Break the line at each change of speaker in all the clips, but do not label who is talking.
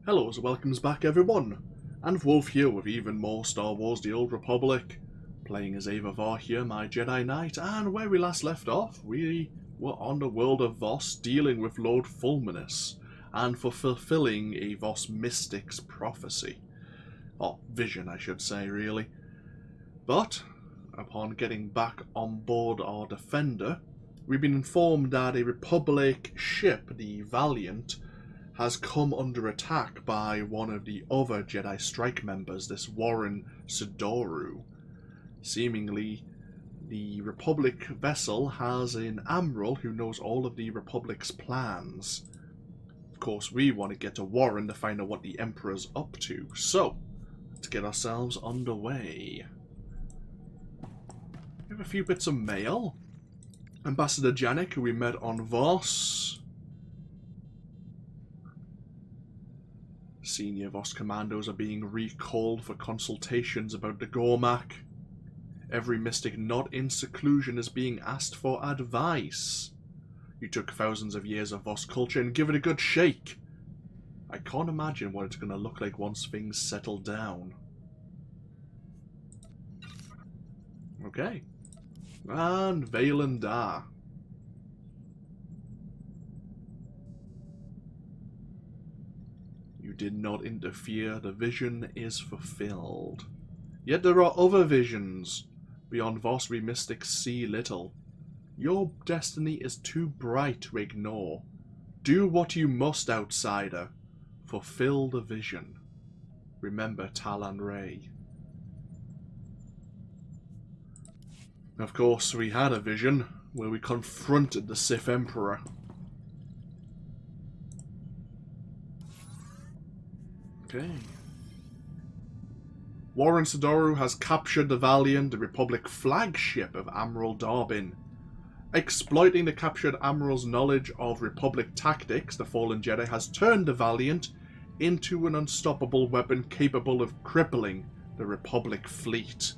Hello and welcomes back everyone, and Wolf here with even more Star Wars The Old Republic, playing as Aeva Var here, my Jedi Knight, and where we last left off, we were on the world of Voss dealing with Lord Fulminus, and for fulfilling a Voss mystic's prophecy. Or vision, I should say, really. But, upon getting back on board our Defender, we've been informed that a Republic ship, the Valiant, has come under attack by one of the other Jedi Strike members, this Warren SWTOR. Seemingly, the Republic vessel has an admiral who knows all of the Republic's plans. Of course, we want to get to Warren to find out what the Emperor's up to, so let's get ourselves underway. We have a few bits of mail. Ambassador Janik, who we met on Voss. Senior Voss commandos are being recalled for consultations about the Gormak. Every mystic not in seclusion is being asked for advice. You took thousands of years of Voss culture and give it a good shake. I can't imagine what it's going to look like once things settle down. Okay. And Valen Da. You did not interfere, the vision is fulfilled. Yet there are other visions. Beyond Voss we mystics see little. Your destiny is too bright to ignore. Do what you must, outsider. Fulfill the vision. Remember Talon Ray. Of course, we had a vision where we confronted the Sith Emperor. Okay. Warren SWTOR has captured the Valiant, the Republic flagship of Admiral Darbin. Exploiting the captured Admiral's knowledge of Republic tactics, the fallen Jedi has turned the Valiant into an unstoppable weapon capable of crippling the Republic fleet.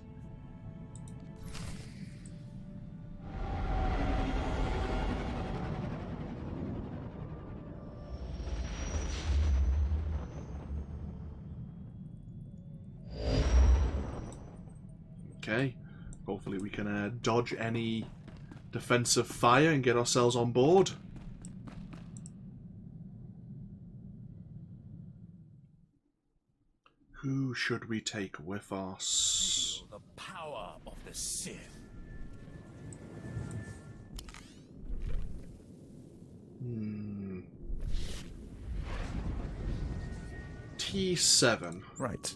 Okay, hopefully we can dodge any defensive fire and get ourselves on board. Who should we take with us?
Feel the power of the Sith.
T7.
Right.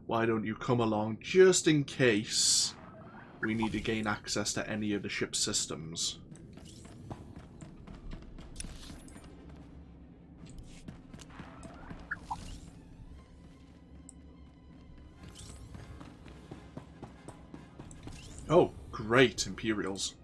Why don't you come along just in case we need to gain access to any of the ship's systems? Oh, great, Imperials.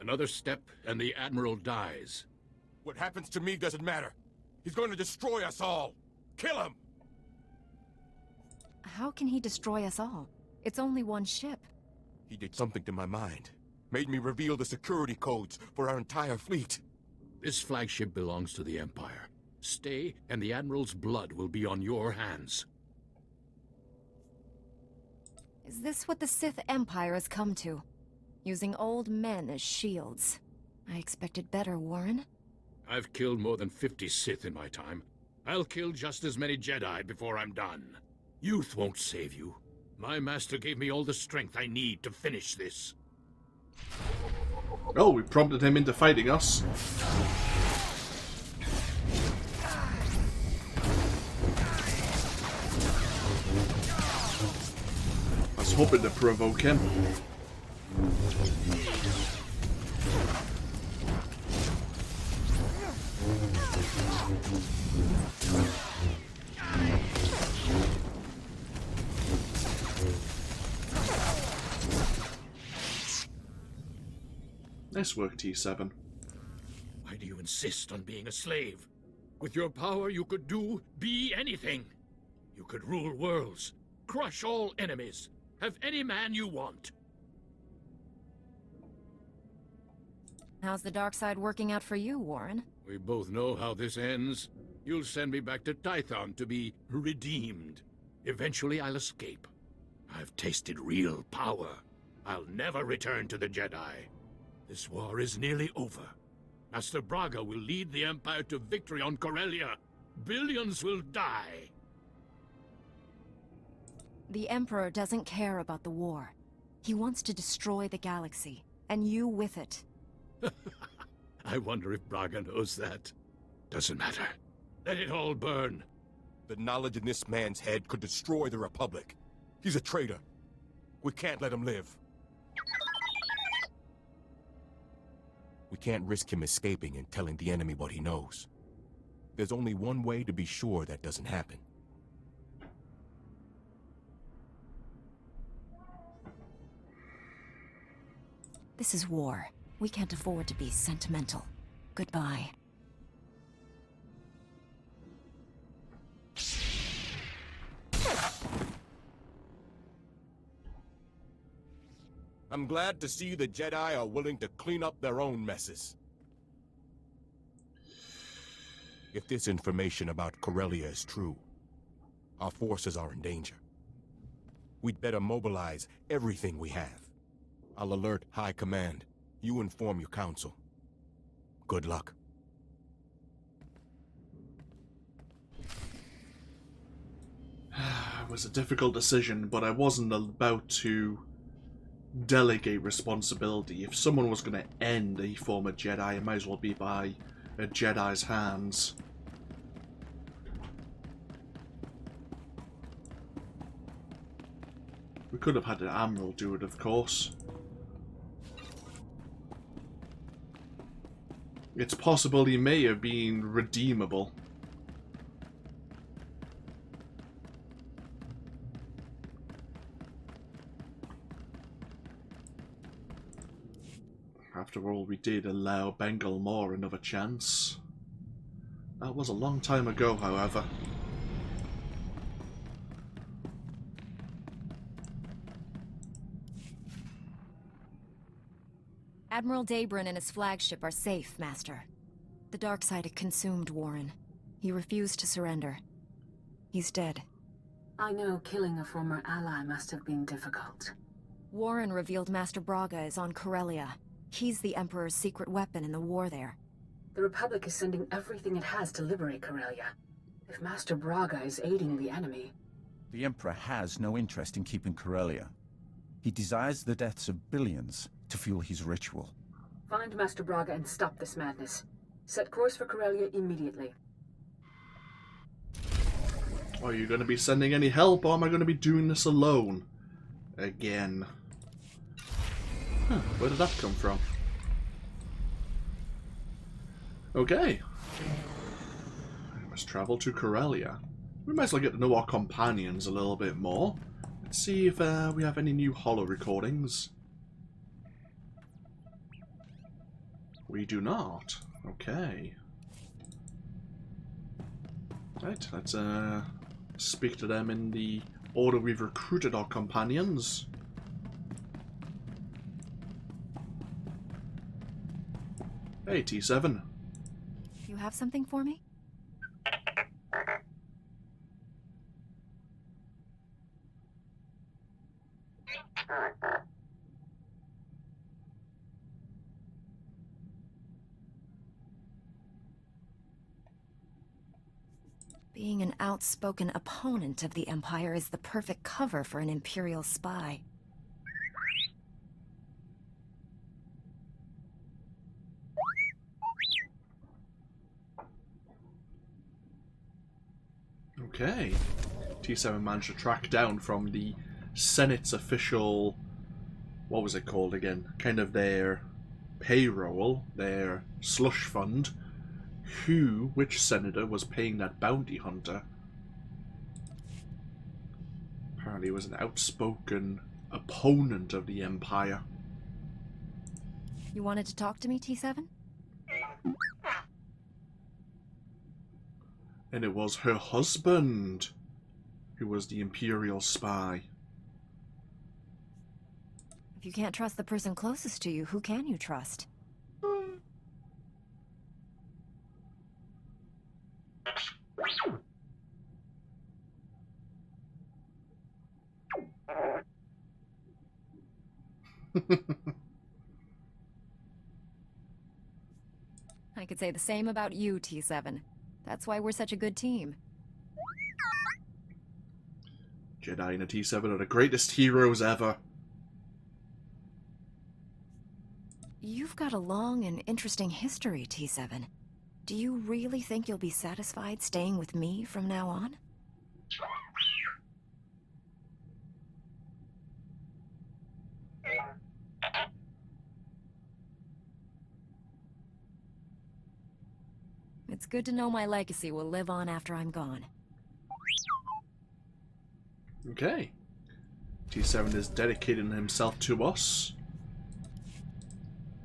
Another step, and the Admiral dies.
What happens to me doesn't matter. He's going to destroy us all. Kill him!
How can he destroy us all? It's only one ship.
He did something to my mind. Made me reveal the security codes for our entire fleet.
This flagship belongs to the Empire. Stay, and the Admiral's blood will be on your hands.
Is this what the Sith Empire has come to? Using old men as shields. I expected better, Warren.
I've killed more than 50 Sith in my time. I'll kill just as many Jedi before I'm done. Youth won't save you. My master gave me all the strength I need to finish this.
Oh, we prompted him into fighting us. I was hoping to provoke him. Nice work, T7.
Why do you insist on being a slave? With your power, you could be anything. You could rule worlds, crush all enemies, have any man you want.
How's the dark side working out for you, Warren?
We both know how this ends. You'll send me back to Tython to be redeemed. Eventually, I'll escape. I've tasted real power. I'll never return to the Jedi. This war is nearly over. Master Braga will lead the Empire to victory on Corellia. Billions will die.
The Emperor doesn't care about the war. He wants to destroy the galaxy, and you with it.
I wonder if Braga knows that. Doesn't matter. Let it all burn.
The knowledge in this man's head could destroy the Republic. He's a traitor. We can't let him live. We can't risk him escaping and telling the enemy what he knows. There's only one way to be sure that doesn't happen.
This is war. We can't afford to be sentimental. Goodbye.
I'm glad to see the Jedi are willing to clean up their own messes. If this information about Corellia is true, our forces are in danger. We'd better mobilize everything we have. I'll alert High Command. You inform your council. Good luck.
It was a difficult decision, but I wasn't about to delegate responsibility. If someone was going to end a former Jedi, it might as well be by a Jedi's hands. We could have had an Admiral do it, of course. It's possible he may have been redeemable. After all, we did allow Bengal Moore another chance. That was a long time ago, however.
Admiral Daybrin and his flagship are safe, Master. The dark side had consumed Warren. He refused to surrender. He's dead.
I know killing a former ally must have been difficult.
Warren revealed Master Braga is on Corellia. He's the Emperor's secret weapon in the war there.
The Republic is sending everything it has to liberate Corellia. If Master Braga is aiding the enemy...
The Emperor has no interest in keeping Corellia. He desires the deaths of billions to fuel his ritual.
Find Master Braga and stop this madness. Set course for Corellia immediately.
Are you going to be sending any help, or am I going to be doing this alone? Again. Huh, where did that come from? Okay. I must travel to Corellia. We might as well get to know our companions a little bit more. Let's see if we have any new holo recordings. We do not. Okay. Right, let's speak to them in the order we've recruited our companions. Hey, T7.
You have something for me? Being an outspoken opponent of the Empire is the perfect cover for an Imperial spy.
Okay. T7 managed to track down from the Senate's official... what was it called again? Kind of their payroll, their slush fund. Which senator was paying that bounty hunter? Apparently he was an outspoken opponent of the Empire.
You wanted to talk to me, T7?
And it was her husband who was the Imperial spy.
If you can't trust the person closest to you, who can you trust? I could say the same about you, T7. That's why we're such a good team.
Jedi and a T7 are the greatest heroes ever.
You've got a long and interesting history, T7. Do you really think you'll be satisfied staying with me from now on? It's good to know my legacy will live on after I'm gone.
Okay. T7 is dedicating himself to us.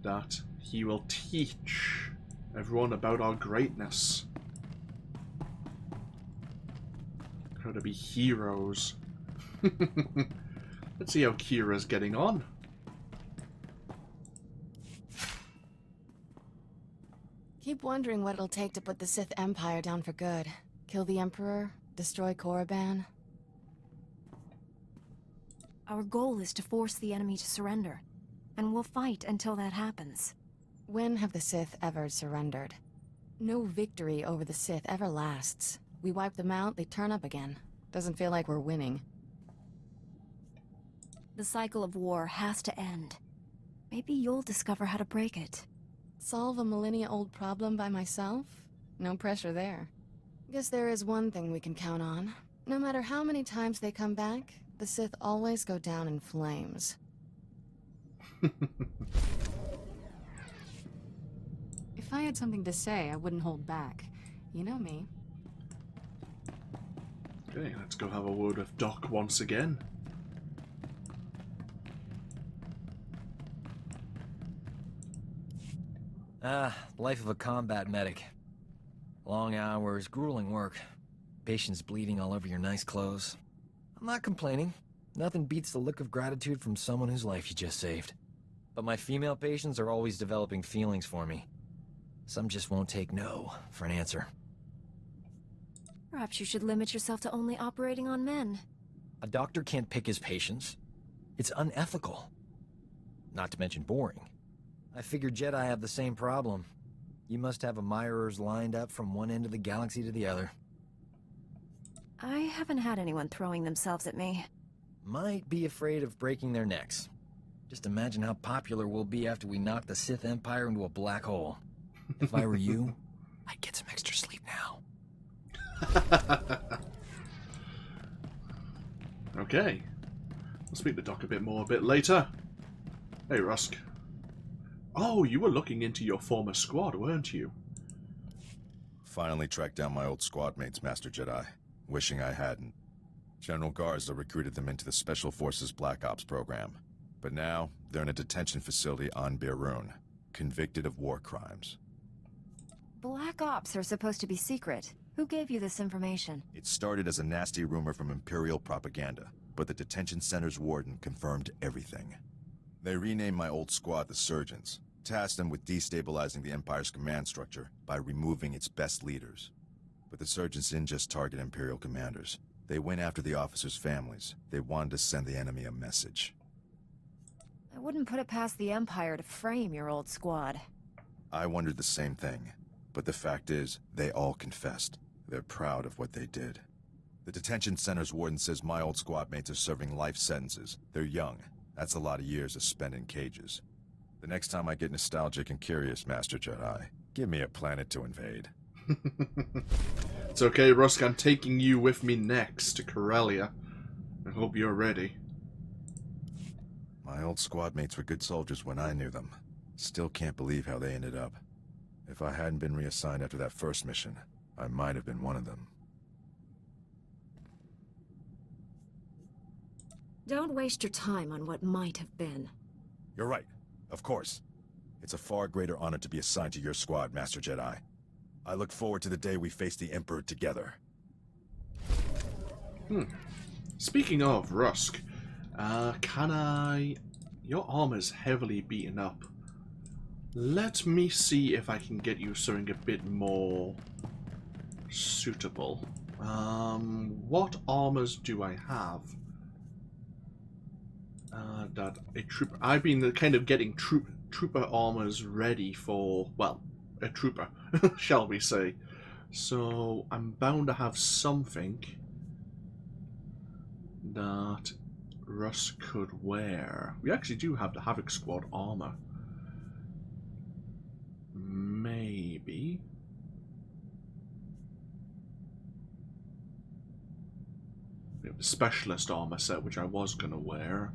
That he will teach everyone about our greatness. How to be heroes. Let's see how Kira's getting on.
Keep wondering what it'll take to put the Sith Empire down for good. Kill the Emperor, destroy Korriban.
Our goal is to force the enemy to surrender, and we'll fight until that happens.
When have the Sith ever surrendered? No victory over the Sith ever lasts. We wipe them out, they turn up again. Doesn't feel like we're winning.
The cycle of war has to end. Maybe you'll discover how to break it.
Solve a millennia-old problem by myself? No pressure there. Guess there is one thing we can count on. No matter how many times they come back, the Sith always go down in flames. If I had something to say, I wouldn't hold back. You know me.
Okay, let's go have a word with Doc once again.
Life of a combat medic. Long hours, grueling work. Patients bleeding all over your nice clothes. I'm not complaining. Nothing beats the look of gratitude from someone whose life you just saved. But my female patients are always developing feelings for me. Some just won't take no for an answer.
Perhaps you should limit yourself to only operating on men.
A doctor can't pick his patients. It's unethical. Not to mention boring. I figured Jedi have the same problem. You must have admirers lined up from one end of the galaxy to the other.
I haven't had anyone throwing themselves at me.
Might be afraid of breaking their necks. Just imagine how popular we'll be after we knock the Sith Empire into a black hole. If I were you, I'd get some extra sleep now.
Okay. We'll speak to Doc a bit more a bit later. Hey, Rusk. Oh, you were looking into your former squad, weren't you?
Finally tracked down my old squad mates, Master Jedi. Wishing I hadn't. General Garza recruited them into the Special Forces Black Ops program. But now, they're in a detention facility on Birun, convicted of war crimes.
Black Ops are supposed to be secret. Who gave you this information?
It started as a nasty rumor from Imperial propaganda, but the detention center's warden confirmed everything. They renamed my old squad the Surgeons, tasked them with destabilizing the Empire's command structure by removing its best leaders. But the Surgeons didn't just target Imperial commanders. They went after the officers' families. They wanted to send the enemy a message.
I wouldn't put it past the Empire to frame your old squad.
I wondered the same thing, but the fact is, they all confessed. They're proud of what they did. The detention center's warden says my old squad mates are serving life sentences. They're young. That's a lot of years to spend in cages. The next time I get nostalgic and curious, Master Jedi, give me a planet to invade.
It's okay, Rusk, I'm taking you with me next to Corellia. I hope you're ready.
My old squad mates were good soldiers when I knew them. Still can't believe how they ended up. If I hadn't been reassigned after that first mission, I might have been one of them.
Don't waste your time on what might have been.
You're right. Of course. It's a far greater honor to be assigned to your squad, Master Jedi. I look forward to the day we face the Emperor together.
Speaking of Rusk, can I... Your armor's heavily beaten up. Let me see if I can get you something a bit more suitable. What armors do I have? I've been kind of getting trooper armors ready for, well, a trooper, shall we say. So I'm bound to have something that Russ could wear. We actually do have the Havoc Squad armor. Maybe. We have the Specialist armor set, which I was going to wear.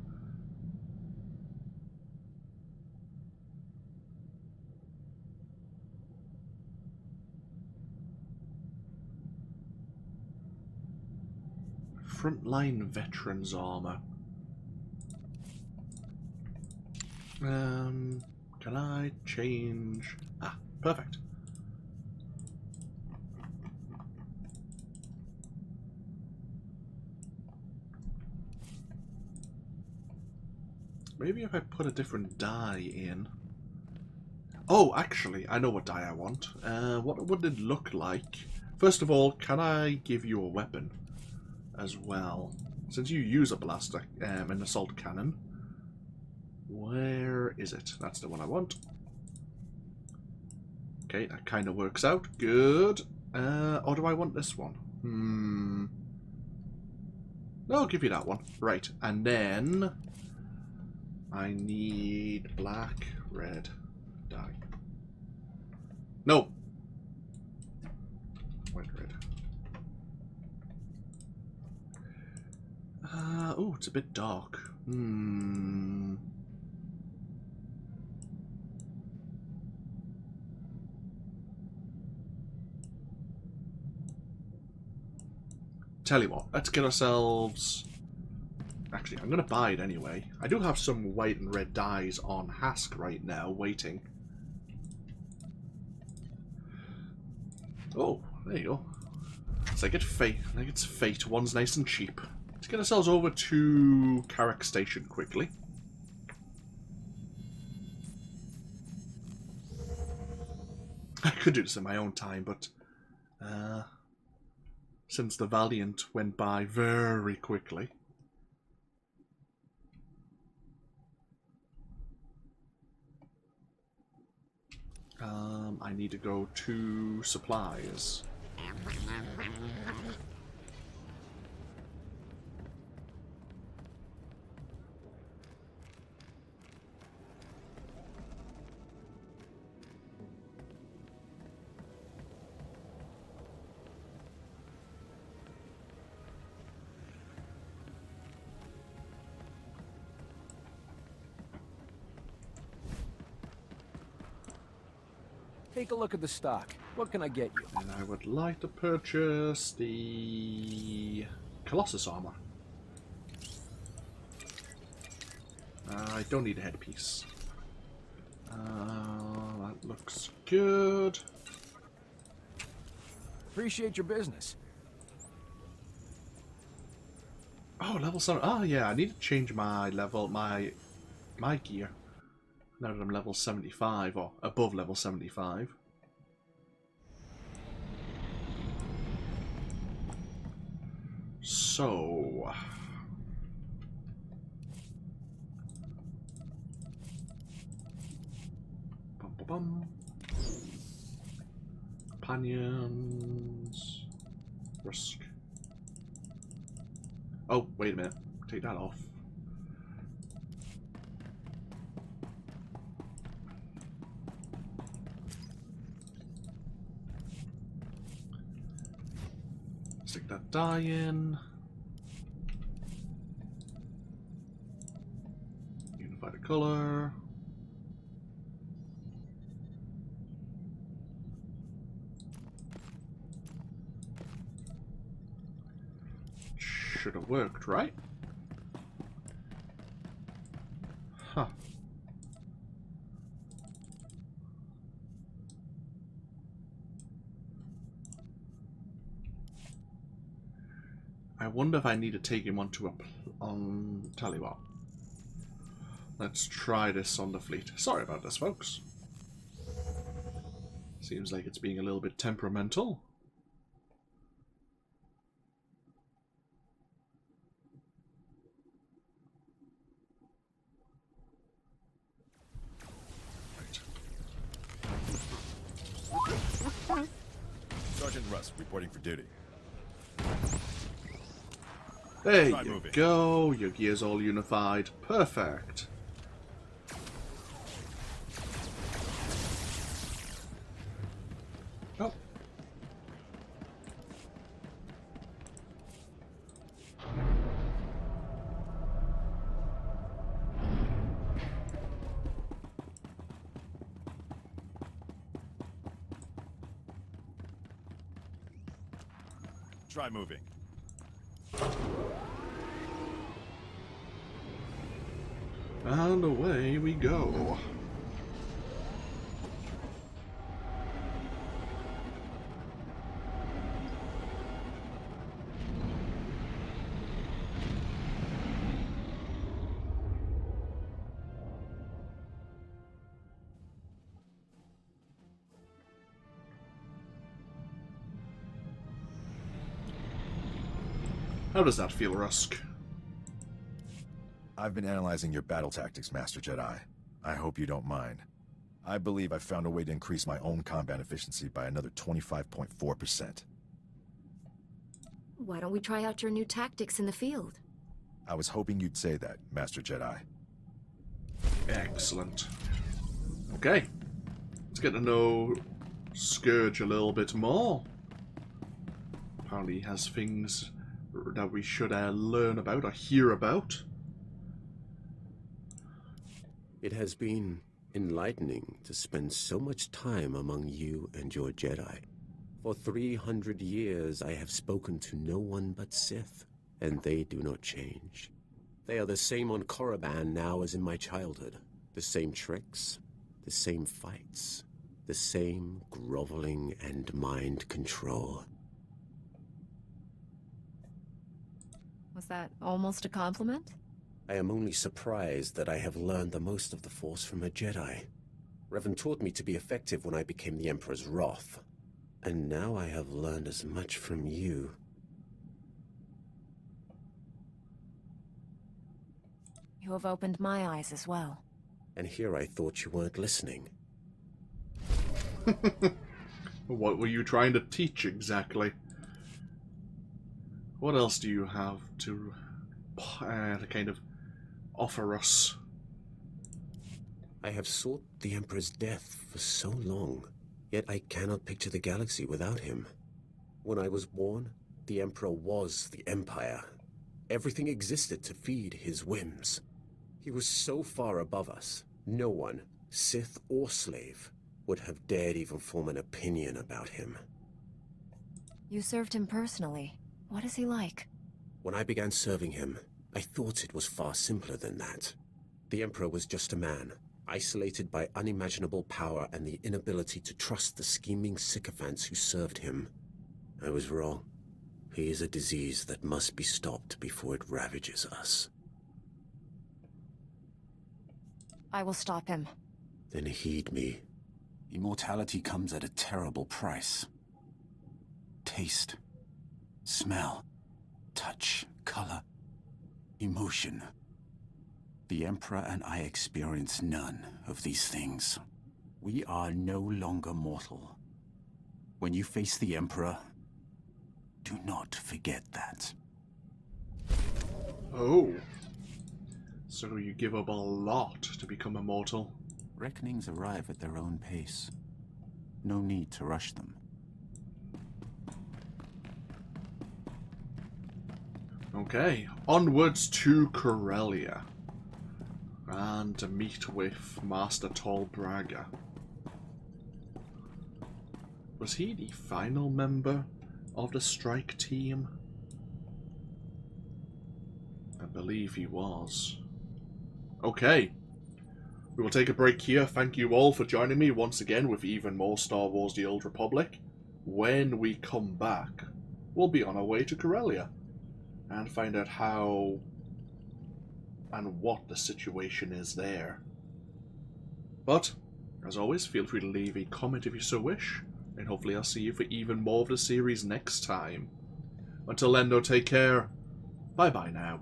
Frontline Veterans armor. Can I change? Ah, perfect. Maybe if I put a different dye in. Oh, actually, I know what dye I want. What would it look like? First of all, can I give you a weapon as well? Since you use a blaster, an assault cannon. Where is it? That's the one I want. Okay, that kind of works out. Good. Or do I want this one? No, I'll give you that one. Right, and then I need black, red, dye. No. White, red. Oh, it's a bit dark. Tell you what, let's get ourselves... Actually, I'm going to buy it anyway. I do have some white and red dyes on Hask right now, waiting. Oh, there you go. It's like it's fate. One's nice and cheap. Let's get ourselves over to Carrack Station quickly. I could do this in my own time, but... since the Valiant went by very quickly. I need to go to supplies.
Take a look at the stock. What can I get you?
And I would like to purchase the Colossus armor. I don't need a headpiece. That looks good.
Appreciate your business.
Oh, level 7. Oh, yeah, I need to change my level, my gear. Now that I'm level 75, or above level 75. So... Bum, bum, bum. Companions... Risk. Oh, wait a minute. Take that off. Stick that die in. Unify the color. Should have worked, right? Huh. I wonder if I need to take him onto a... tell you what. Let's try this on the fleet. Sorry about this, folks. Seems like it's being a little bit temperamental.
Sergeant Rusk reporting for duty.
There you go, your gear's all unified. Perfect. Oh.
Try moving.
And away we go. How does that feel, Rusk?
I've been analyzing your battle tactics, Master Jedi. I hope you don't mind. I believe I've found a way to increase my own combat efficiency by another 25.4%.
Why don't we try out your new tactics in the field?
I was hoping you'd say that, Master Jedi.
Excellent. Okay. Let's get to know Scourge a little bit more. Apparently he has things that we should learn about or hear about.
It has been enlightening to spend so much time among you and your Jedi. For 300 years I have spoken to no one but Sith, and they do not change. They are the same on Korriban now as in my childhood. The same tricks, the same fights, the same groveling and mind control.
Was that almost a compliment?
I am only surprised that I have learned the most of the Force from a Jedi. Revan taught me to be effective when I became the Emperor's wrath. And now I have learned as much from you.
You have opened my eyes as well.
And here I thought you weren't listening.
What were you trying to teach exactly? What else do you have to kind of offer us?
I have sought the Emperor's death for so long, yet I cannot picture the galaxy without him. When I was born, the Emperor was the Empire. Everything existed to feed his whims. He was so far above us, no one, Sith or slave, would have dared even form an opinion about him.
You served him personally. What is he like?
When I began serving him, I thought it was far simpler than that. The Emperor was just a man, isolated by unimaginable power and the inability to trust the scheming sycophants who served him. I was wrong. He is a disease that must be stopped before it ravages us.
I will stop him.
Then heed me.
Immortality comes at a terrible price. Taste, smell, touch, color, emotion. The Emperor and I experience none of these things. We are no longer mortal. When you face the Emperor, do not forget that.
Oh. So you give up a lot to become immortal.
Reckonings arrive at their own pace. No need to rush them.
Okay, onwards to Corellia. And to meet with Master Tall Braga. Was he the final member of the strike team? I believe he was. Okay. We will take a break here. Thank you all for joining me once again with even more Star Wars The Old Republic. When we come back, we'll be on our way to Corellia and find out how and what the situation is there. But, as always, feel free to leave a comment if you so wish, and hopefully I'll see you for even more of the series next time. Until then, though, take care. Bye-bye now.